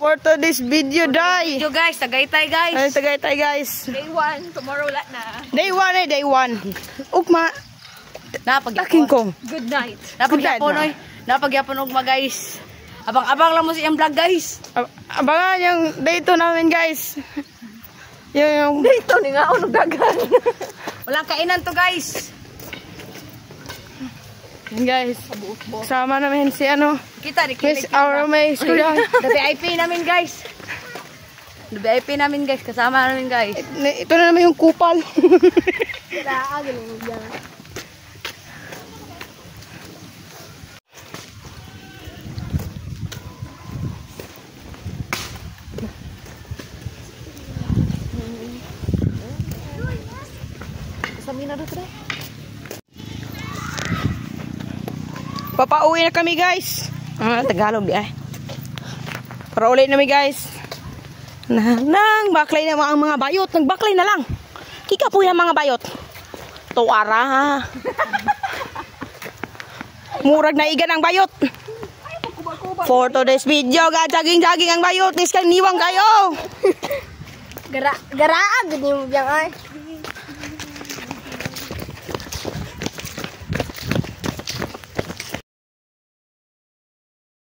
For today's video, day. Video guys, Tagaytay guys. Ay, Tagaytay guys. Day 1, tomorrow wala na. Day 1 day 1. Ugma. Taking ko. Good night. Napagyapon oy. Napagyapon ugma guys. Abang-abang lang mo siyang vlog guys. Abangan yung day 2 namin guys. Yung day 2 ni nga unog dagan. Walang kainan to guys. Guys, sama namin si ano. Kita di Miss Aurome Escuela. The VIP namin guys. The VIP namin guys, kasama namin guys. Ito na naman yung kupal. Papauwi na kami guys. Tagalog di ay. Para ulit namin guys. Nang baklay na ang mga bayot. Nagbaklay na lang. Kika po yung mga bayot. Tuwara. Murag na igan ang bayot. For today's video, jaging-jaging ang bayot. Niskang niwang kayo. Garaan, ganyan mo biyang ay.